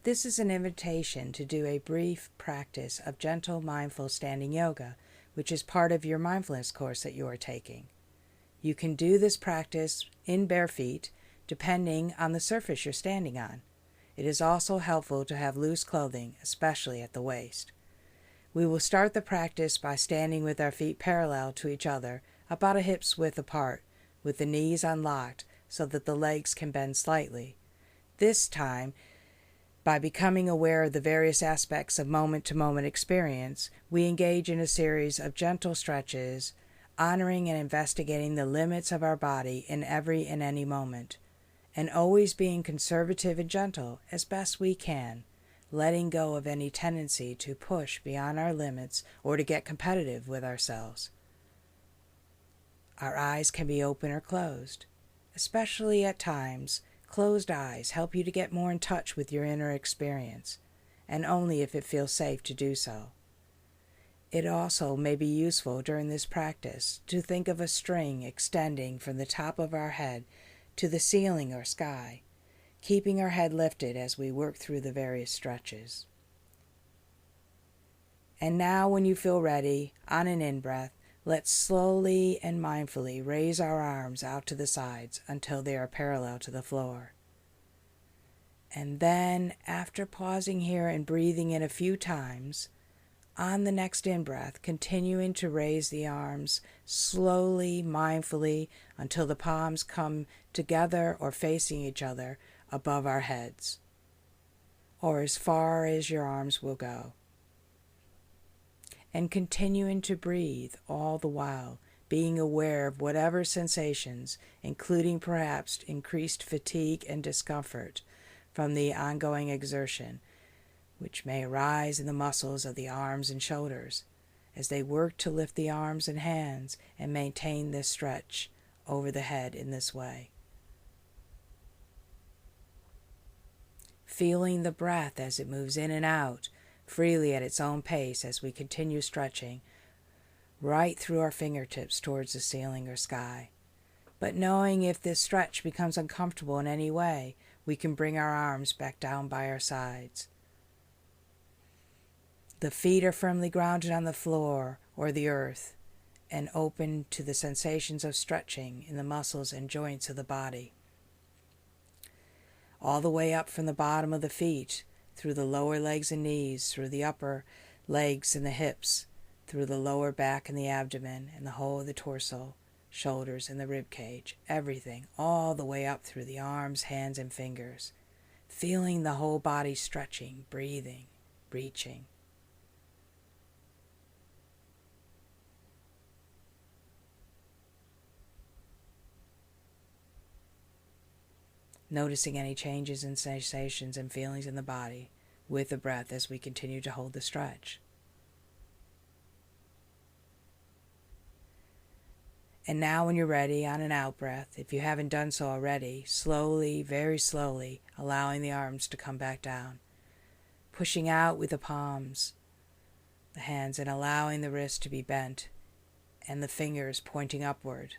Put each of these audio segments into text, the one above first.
This is an invitation to do a brief practice of gentle, mindful standing yoga, which is part of your mindfulness course that you are taking. You can do this practice in bare feet, depending on the surface you're standing on. It is also helpful to have loose clothing, especially at the waist. We will start the practice by standing with our feet parallel to each other, about a hip's width apart, with the knees unlocked so that the legs can bend slightly. This time, by becoming aware of the various aspects of moment-to-moment experience, we engage in a series of gentle stretches, honoring and investigating the limits of our body in every and any moment, and always being conservative and gentle as best we can, letting go of any tendency to push beyond our limits or to get competitive with ourselves. Our eyes can be open or closed. Especially at times, closed eyes help you to get more in touch with your inner experience, and only if it feels safe to do so. It also may be useful during this practice to think of a string extending from the top of our head to the ceiling or sky, keeping our head lifted as we work through the various stretches. And now, when you feel ready, on an in-breath, let's slowly and mindfully raise our arms out to the sides until they are parallel to the floor. And then, after pausing here and breathing in a few times, on the next in-breath, continuing to raise the arms slowly, mindfully, until the palms come together or facing each other above our heads, or as far as your arms will go. And continuing to breathe all the while, being aware of whatever sensations, including perhaps increased fatigue and discomfort from the ongoing exertion, which may arise in the muscles of the arms and shoulders as they work to lift the arms and hands and maintain this stretch over the head in this way. Feeling the breath as it moves in and out freely at its own pace as we continue stretching right through our fingertips towards the ceiling or sky. But knowing if this stretch becomes uncomfortable in any way, we can bring our arms back down by our sides. The feet are firmly grounded on the floor or the earth and open to the sensations of stretching in the muscles and joints of the body. All the way up from the bottom of the feet, through the lower legs and knees, through the upper legs and the hips, through the lower back and the abdomen, and the whole of the torso, shoulders and the rib cage, everything, all the way up through the arms, hands, and fingers, feeling the whole body stretching, breathing, reaching. Noticing any changes in sensations and feelings in the body with the breath as we continue to hold the stretch. And now when you're ready, on an out-breath, if you haven't done so already, slowly, very slowly, allowing the arms to come back down, pushing out with the palms, the hands, and allowing the wrists to be bent and the fingers pointing upward.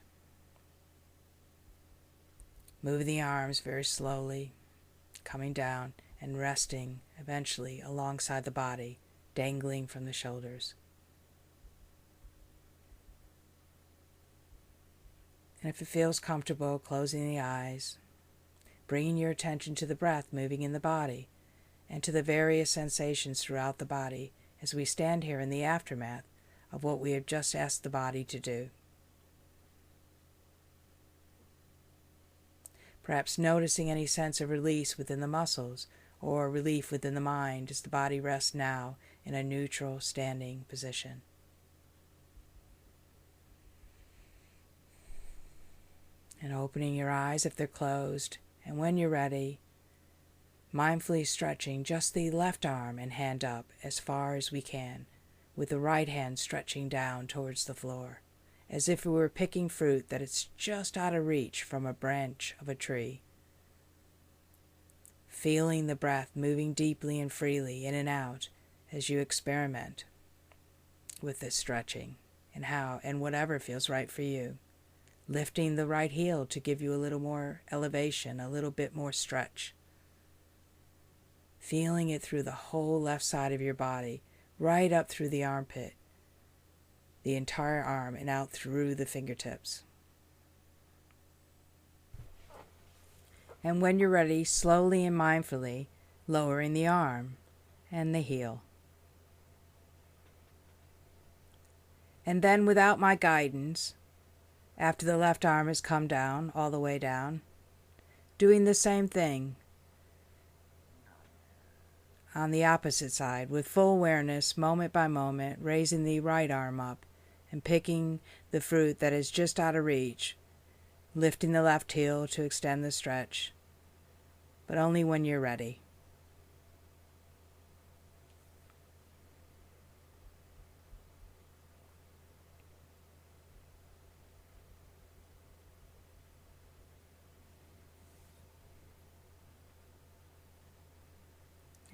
Moving the arms very slowly, coming down and resting eventually alongside the body, dangling from the shoulders. And if it feels comfortable, closing the eyes, bringing your attention to the breath moving in the body and to the various sensations throughout the body as we stand here in the aftermath of what we have just asked the body to do. Perhaps noticing any sense of release within the muscles or relief within the mind as the body rests now in a neutral standing position. And opening your eyes if they're closed, and when you're ready, mindfully stretching just the left arm and hand up as far as we can, with the right hand stretching down towards the floor, as if we were picking fruit that is just out of reach from a branch of a tree. Feeling the breath moving deeply and freely in and out as you experiment with this stretching and how and whatever feels right for you. Lifting the right heel to give you a little more elevation, a little bit more stretch. feeling it through the whole left side of your body, right up through the armpit, the entire arm, and out through the fingertips. And when you're ready, slowly and mindfully lowering the arm and the heel. And then, without my guidance, after the left arm has come down, all the way down, doing the same thing on the opposite side with full awareness, moment by moment, raising the right arm up and picking the fruit that is just out of reach, lifting the left heel to extend the stretch, but only when you're ready.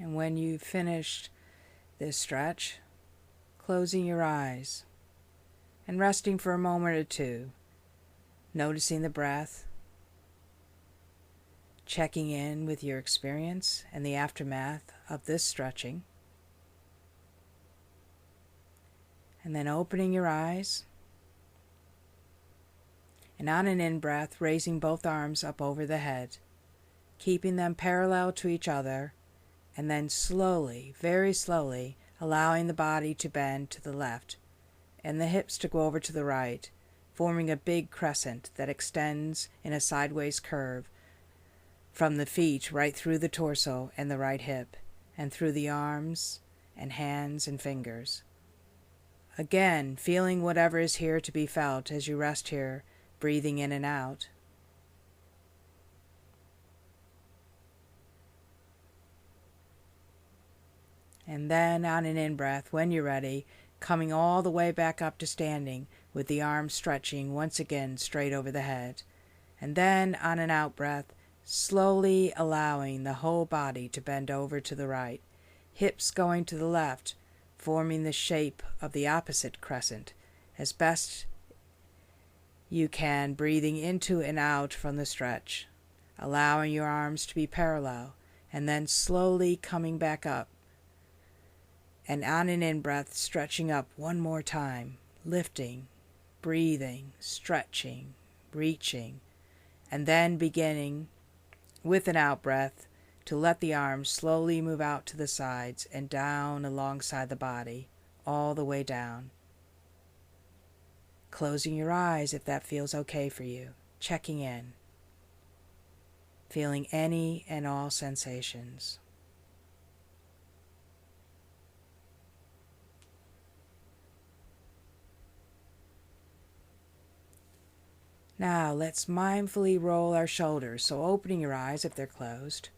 And when you've finished this stretch, closing your eyes and resting for a moment or two, noticing the breath, checking in with your experience and the aftermath of this stretching, and then opening your eyes, and on an in-breath, raising both arms up over the head, keeping them parallel to each other, and then slowly, very slowly, allowing the body to bend to the left and the hips to go over to the right, forming a big crescent that extends in a sideways curve from the feet right through the torso and the right hip, and through the arms and hands and fingers. Again, feeling whatever is here to be felt as you rest here, breathing in and out. And then on an in-breath, when you're ready, coming all the way back up to standing with the arms stretching once again straight over the head. And then on an out-breath, slowly allowing the whole body to bend over to the right, hips going to the left, forming the shape of the opposite crescent as best you can, breathing into and out from the stretch, allowing your arms to be parallel, and then slowly coming back up. And on an in-breath, stretching up one more time, lifting, breathing, stretching, reaching, and then beginning with an out-breath to let the arms slowly move out to the sides and down alongside the body, all the way down. Closing your eyes if that feels okay for you, checking in, feeling any and all sensations. Now let's mindfully roll our shoulders, so opening your eyes if they're closed.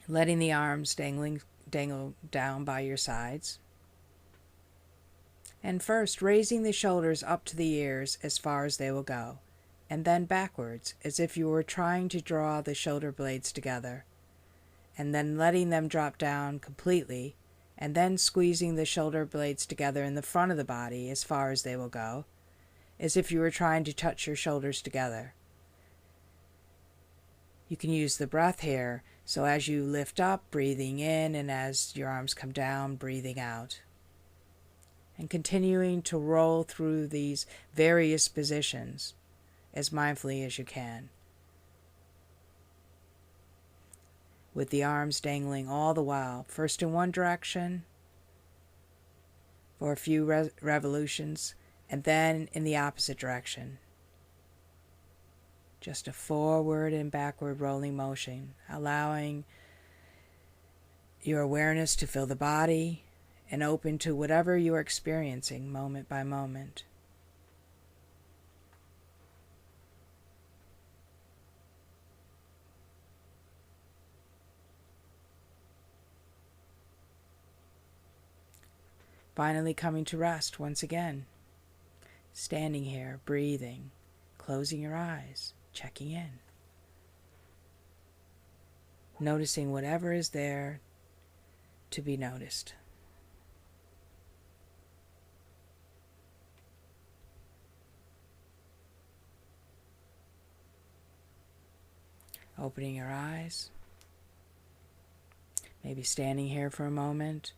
Letting the arms dangle down by your sides. And first, raising the shoulders up to the ears as far as they will go, and then backwards as if you were trying to draw the shoulder blades together, and then letting them drop down completely, and then squeezing the shoulder blades together in the front of the body as far as they will go, as if you were trying to touch your shoulders together. You can use the breath here, so as you lift up, breathing in, and as your arms come down, breathing out. And continuing to roll through these various positions as mindfully as you can, with the arms dangling all the while, first in one direction for a few revolutions, and then in the opposite direction. Just a forward and backward rolling motion, allowing your awareness to fill the body and open to whatever you are experiencing moment by moment. Finally coming to rest once again, standing here, breathing, closing your eyes, checking in, noticing whatever is there to be noticed. Opening your eyes. Maybe standing here for a moment.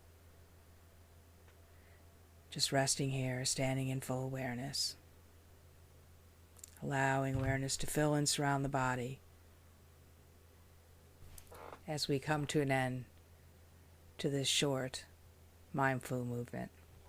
Just resting here, standing in full awareness. Allowing awareness to fill and surround the body as we come to an end to this short mindful movement.